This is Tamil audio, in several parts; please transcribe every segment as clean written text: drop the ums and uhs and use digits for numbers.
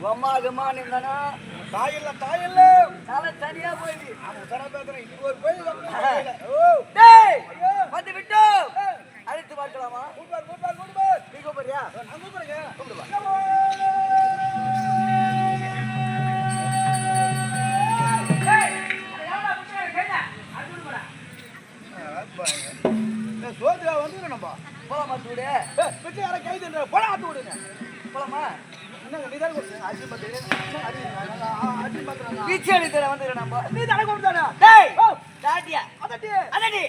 அம்மா அம்மான்னு இருந்தானா தாயில்ல தலை தனியா போயிடுது. இது ஒரு கோயில் வந்து விட்டு அழைத்து பார்க்கலாமா? நீ கூப்பிடுறியா? சோதரா வந்து நம்ம போலாமா? தூடு விட்டு யாரை கைது போல ஆத்து விடுங்க. போலாமா? பீச்சி அடிக்கிற வந்து நம்ம நீ தலை கொடுத்தானா? டேய் தாட்டியா அதட்டி அதட்டி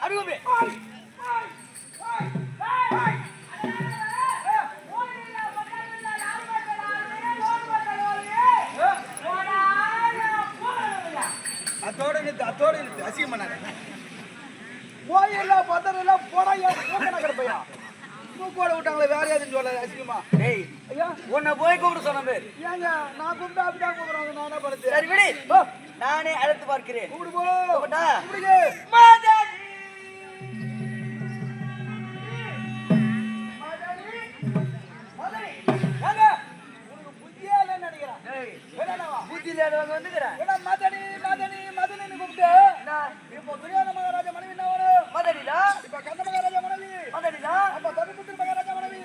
அப்படி கூப்பி. அத்தோட அசிங்கம் பண்ணாங்க. போயெல்லாம் பத்தரெல்லாம் போடா கிடப்பையா மூக்கோட விட்டாங்களே வேற யாரும் சொல்ல அசிங்கமா. டேய் ஐயா உன்னை போய் கூப்பிட சொன்ன பேர் ஏங்க நான் கூப்பிட்டா அப்படிதான் கூப்பிடுறாங்க. நான் என்ன பண்ணுறது? சரி விடு, நானே அழைத்து பார்க்கிறேன். கூப்பிடு போ கூப்பிட்டா புத்தி இல்லாதவங்க வந்துக்கிறேன். மதனி மதனி மதனி கூப்பிட்டு இப்போ துரியோதன மகாராஜா மனைவி என்ன வரும்? மதனிதா. இப்ப கந்த மகாராஜா மனைவி மதனிதா. அப்ப தவிப்புத்திர மகாராஜா மனைவி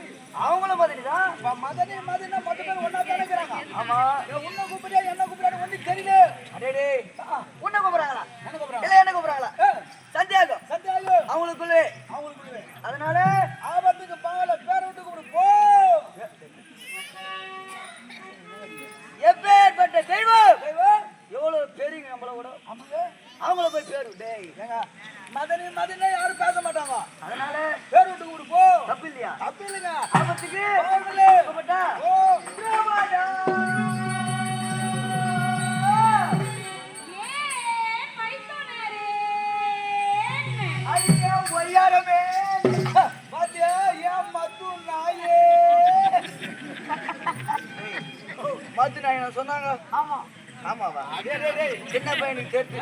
அவங்களும் மதனிதா. மதனி மதனா 10 பேர் ஒண்ணா நினைக்கிறாங்க. ஆமா உன்னை கூப்பிடுறியா என்ன கூப்பிடுறாரு ஒண்ணு தெரியல. அடேடே உன்னை கூப்பிடுறாங்களா? என்ன கூப்பிடுறாங்க? இல்ல என்ன கூப்பிடுறாங்களா? சந்தியாகம் சத்தியாயோ அவங்களுக்குள்ளே. அதனால ஆபத்துக்கு பாவல பேர் விட்டு கூப்பிடு போ. எப்பேற்பட்ட தெய்வம் எவ்வளவு பெரிய நம்மள கூட அவங்கள போய் பேரு. டேய் ஏங்க மதனி மதனி யாரும் பேச மாட்டாங்க. அதனால பேர் விட்டு கூப்பிடு போ. தப்பு இல்லையா? தப்பு இல்லைங்க. ஆபத்துக்கு கூப்பிட்டா ஒய்யாரமே பாத்தியா ஏன் மத்து நாயே மத்து நாய் சொன்னாங்க. ஆமா ஆமாவா? சின்ன பையனுக்கு தெரிஞ்சு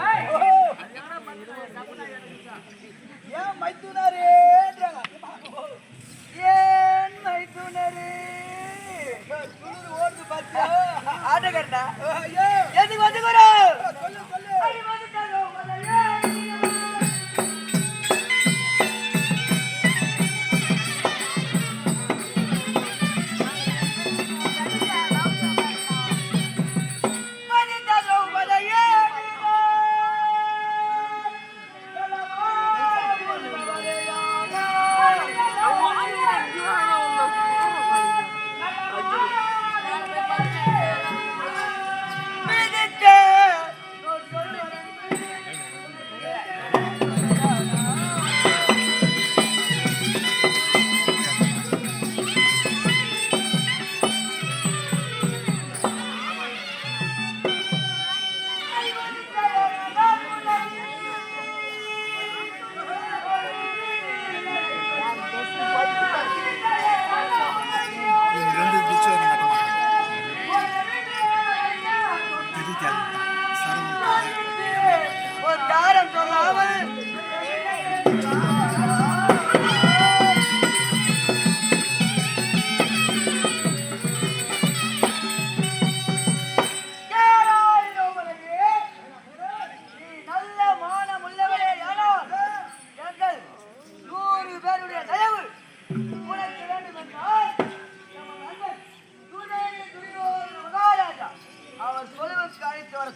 ஏன் மைத்துனாரே ஏன் மைத்துனரு துளிர் ஓடுது பாத்தியா ஆட்டக்காரடா ஐயோ எதுக்கு வந்துக்கிறோம்? சொல்லு சொல்லு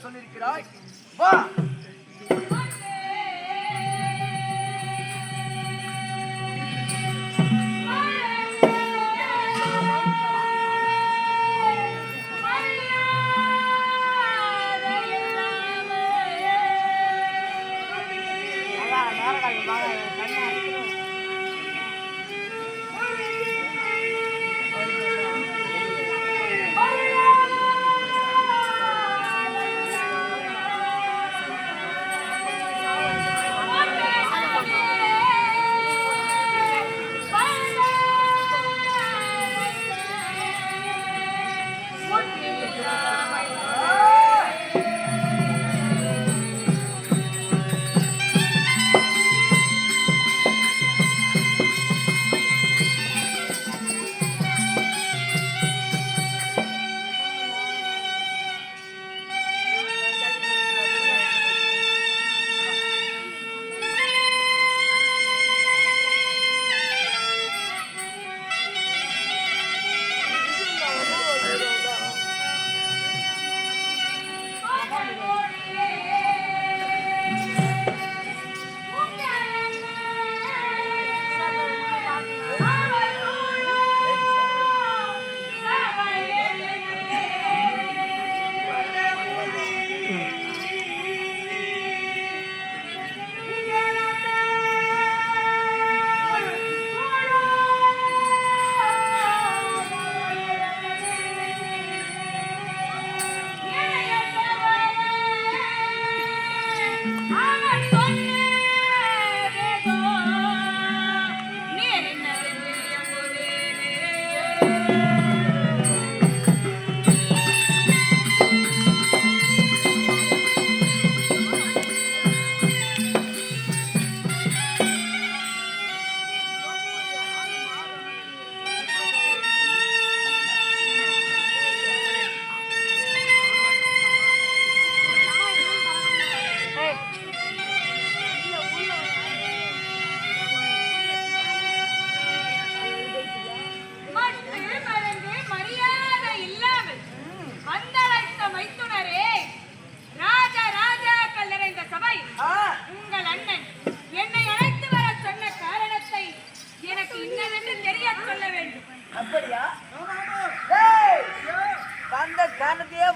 சொல்லியிருக்கிறாய். வா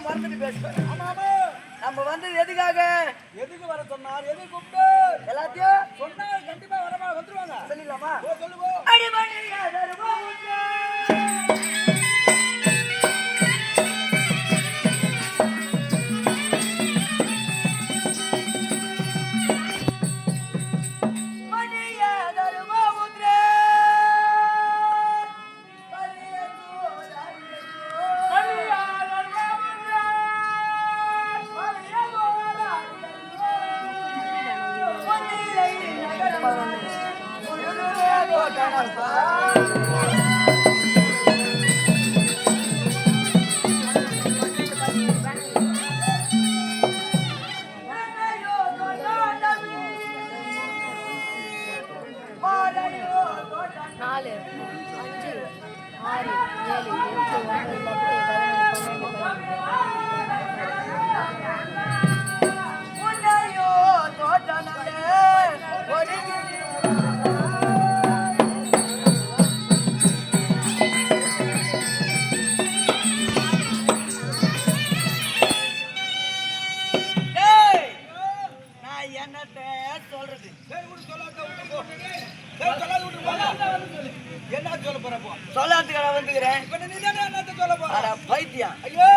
மறந்துட்டு பேசுறேன். ஆமா ஆமா. நம்ம வந்தது எதுக்காக? எதுக்கு வர சொன்னார்? எதுக்கு கூப்பிட்டு? எல்லாத்தையும் சொன்னா கண்டிப்பா வரமா வந்துருவாங்க. சொல்லிடலாமா? சொல்லுங்க. அடிமணியா தருவாங்க. நாலு அஞ்சு ஆறு ஏழு எட்டு ஒன்பது 10 11 12 உன்னையோ தோற்றனே நான் என்னத்த சொல்றது? என்ன சொல்ல போறப்போ? சொல்லாத்துக்காக வந்துக்கிறேன். இப்ப நீ தானே என்னத்த சொல்ல போற? அட பைத்தியம், ஐயோ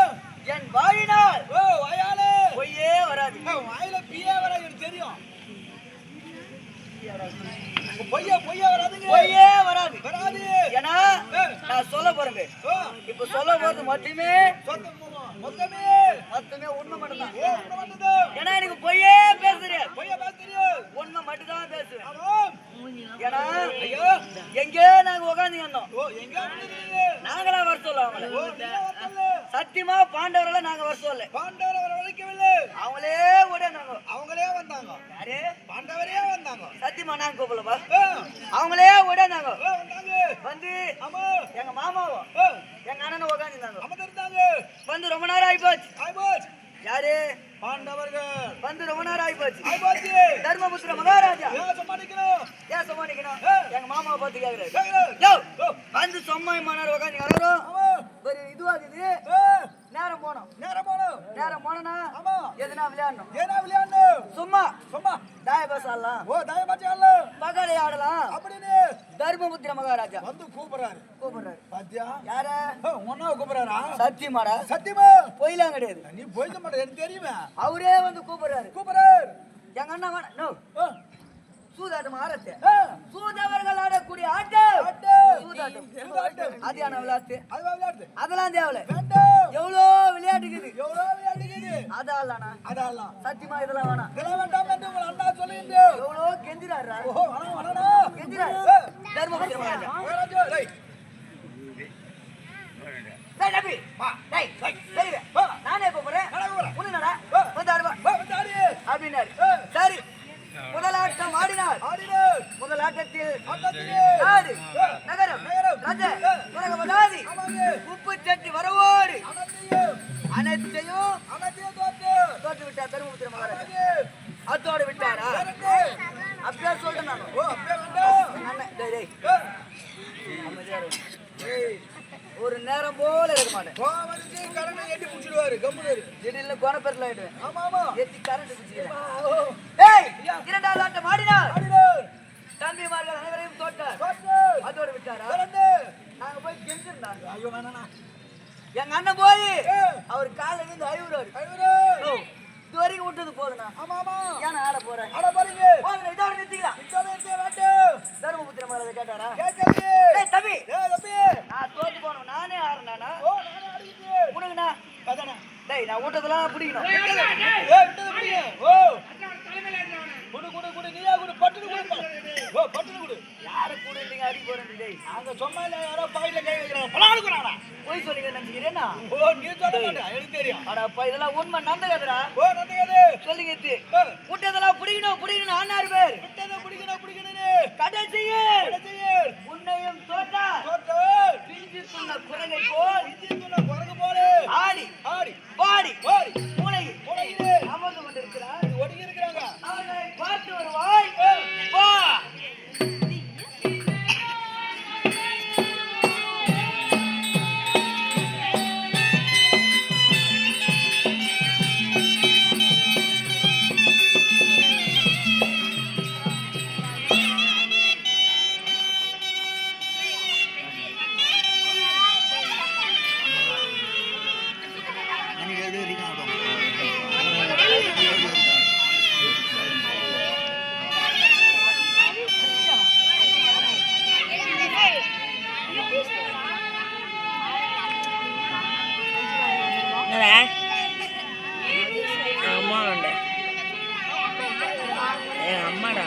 என் வாயினால் ஓ வாயாலே பொய்யே வராது. வாயில பியே வர எனக்கு தெரியும். பொய்யா பொய்யா வராதுங்க. பொய்யே வராது. வராது. ஏன்னா நான் சொல்ல போறேன். இப்ப சொல்ல போறது மட்டுமே மொத்தமே உண்மை மட்டும்தான். என்ன பண்ணுது? ஏன்னா எனக்கு பொய்யே பேச தெரியாது. பொய்யா பேச தெரியும். உண்மை மட்டும்தான் பேசுவேன். ஆமா. ஏன்னா ஐயோ எங்கே நாங்க உட்காந்து இருந்தோம். ஓ எங்க வந்தீங்க? நாங்களா வர சொல்ல அவங்கள. ஓ நீங்க வரல. சத்தியமா பாண்டவர்களை நாங்க வர சொல்ல. பாண்டவரை வர வைக்கவில்லை. அவங்களே ஓடினாங்க. அவங்களே வந்தாங்க. யாரு? பாண்டவரே வந்தாங்க. சத்தியமா நாங்க கூப்பிடலப்பா. ஆ, அவங்களே ஓடினாங்க. ஆ, வந்தாங்க. வந்து ஆமா. எங்க மாமாவும் ஆ, எங்க அண்ணனும் உட்காந்துருந்தாங்க. அமர்ந்து இருந்தாங்க. வந்து ரொம்ப நேரம் ஆயிப்போச்சு. ஆயிபோச்சு. யாரு? பாண்டவர்கள் வந்து ரொம்ப நேரம் ஆயிப்போச்சு. ஆயிபோச்சு. தர்மபுத்திர மகாராஜா ஏன் சமாளிக்கணும்? ஏன் சமாளிக்கணும்? ஆ. எங்க மாமாவை பார்த்து கேக்குறாரு. கேக்குது. யோ, ஓ, வந்து சும்மா மணி உட்காந்து யாரும் ஆமா. ஒரு இதுவாகுது. ஆ, நேரம் போனோம். நேரம் போணும். நேரம் போனா ஆமா. எதுனா விளையாடணும். ஏனா விளையாடணும். சும்மா சும்மா தாய பேச ஆடலாம், ஓ தயமாச்சியால பகடை ஆடலாம். அப்படின்னு தர்மபுத்திர மகாராஜா வந்து கூப்பிடுறாரு. கூப்பிடுறாரு. பாத்தியா? யார? உன்னாவை கூப்பிடுறாரா? சத்தியமாடா? சத்தியமா? பொய்லாம் கிடையாது. நீ போய்க்க மாட்டே எனக்கு தெரியுமே. அவரே வந்து கூப்பிடுறாரு. கூப்பிடுறாரு. எங்க அண்ணா வேணா நோ ஆ, சூதாட்டம் ஆடத்து. ஆ, சூதவர்கள் ஆடக்கூடிய ஆட்டம் ஆட்டு. சூதாட்டம். சூதாட்டம். அதியான விளையாட்டு அது விளையாடுது. அதெல்லாம் தேவல. வேண்டாம். எவ்வளோ விளையாட்டுக்குது. எவ்வளோ விளையாடுகிறது. அதான்ண்ணா அதெல்லாம் சத்தியமா இதெல்லாம் வேணாம். இதெல்லாம் வேண்டாம் என்று உங்கள் அண்ணா சொல்லுகின்றேன். எவ்வளோ கெஞ்சிராடுறா. ஓஹோ வணக்கம் வணடா. கெஞ்சிராரு. தர்மபுத்திர மகாராஜா. மகாராஜா, டேய். டேய் தம்பி, டேய் சரி வா. நானே கூப்பிடுறேன். நானே கூப்பிடுறேன். உன்னடா வா. வந்து ஆடுவா வா, வந்து ஆடு. அப்படின்னாரு. ஆ. சரி, முதலாட்டம் ஆடினார். ஆடினார். முதலாட்டத்தில் ஆட்டத்திலே. நாடு, ஆ. நகரம், நகரம். ராஜா, ஆ. துரகவதாதி, ஆமாங்க. உப்பு சட்டி வரவோடு அனைத்தையும் அனைத்தையும் அனைத்தையும் தோத்து. தோற்று விட்டார் தர்மபுத்திர மகாராஜா. ஆமாங்க. அத்தோடு விட்டாரா? வேறென்ன? அப்படியே சொல்றேன் நான். ஓ அப்படியே வேண்டாம். அண்ணன், டேய் டேய் ஆ. அமைதியா இரு. ஏய், ஒரு நேரம் போல இருக்க மாட்டேன். கோவம் வந்துச்சு, கரண்டை எட்டி பிடிச்சிடுவாரு, கம்முனு இரு. திடீர்னு கோணப்பெருல ஆயிடுவேன். ஆமா, ஆமா. எத்தி கரண்ட் பிடிச்சிக்கிறேன். ஓ, ஏய், இரண்டாவது ஆட்டம் ஆடினார். ஆடினார். தம்பிமார்கள் அனைவரையும் தோற்றார். தோத்து. அதோடு விட்டாரா? வேறென்ன? நாங்க போய் கெஞ்சிருந்தாங்க. ஐயோ, வேணாண்ணா. எங்க அண்ணன் போய் ஏ, அவர் காலில் இருந்து அழுவுறாரு. ஐயரே. இது வரைக்கும் விட்டது போதுண்ணா. ஆமா, ஆமா. ஏன் ஆட போறேன்? ஆட போறீங்க. போதுண்ணா, இதோட நிறுத்திக்கலாம். இத்தனை இருக்க வேண்டாம். தர்மபுத்திர மகாராஜா கேட்டாரா? கேட்காதே. ஏய் தம்பி, ஏய், தம்பி. நான் தோத்து போனோம், நானே ஆடுனானா? ஓ, நானே ஆடிக்கிட்டு. உனக்குண்ணா? அதானே. டேய், நான் விட்டதெல்லாம் பிடிக்கணும். ஏய், விட்டது பிடிங்க. ஓ. குடு, குடு, குடு. நீயா குடு. பட்டுனு குடு. ஓ, பட்டுனு குடு. யாரு கூட இல்லைங்க அடி போறேன். டேய், அங்க சும்மா இல்ல, யாரோ பாயில கை வைக்கிறாங்க. பலாடு குறானா. போய் சொல்லுங்க நினைச்சுக்கிறேன்னா? ஓ, நீ சொல்ல மாட்டே. எனக்கு தெரியும். அடப்பா, இதெல்லாம் உண்மை நடந்த கதைடா. ஓ, நந்தகது. சொல்லுங்க இது. ஓ, விட்டதெல்லாம் பிடிக்கணும் ஆனாரு பேர். விட்டதை பிடிக்கணும், பிடிக்கணும்னு. கடைசியில் கடைசியில் உன்னையும் தோட்டா தோத்து. பிஞ்சு சொன்ன குரங்கை போல் இந்தியத்துல குரங்கு போல ஆடி ஆடி பாடி ஓடி மூளையில் உலகிலே அமர்ந்து கொண்டிருக்கிறார். ஒடுங்கி இருக்கிறாங்க. அவர்களை பார்த்து வருவாய். வா. அம்மா உண்டு என் அம்மாடா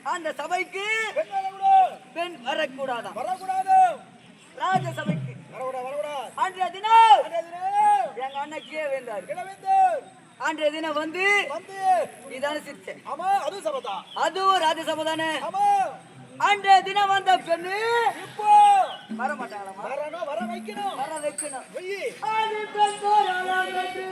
அந்த சபைக்கு பெண் வரக்கூடாதா? வரக்கூடாது. ராஜ சபைக்கு வரக்கூடாது. அன்றைய தினம் எங்க அண்ணன் கீழே வேண்டார். அன்றைய தினம் வந்து வந்து இதான சிரிச்சேன். ஆமா அது சபதா அதுவும் ராஜசபை தானே. ஆமா அன்றைய தினம் வந்த பெண்ணு இப்போ வர மாட்டாங்களா? வர வைக்கணும் வர வைக்கணும். வெயி அது பெண் போராளம் என்று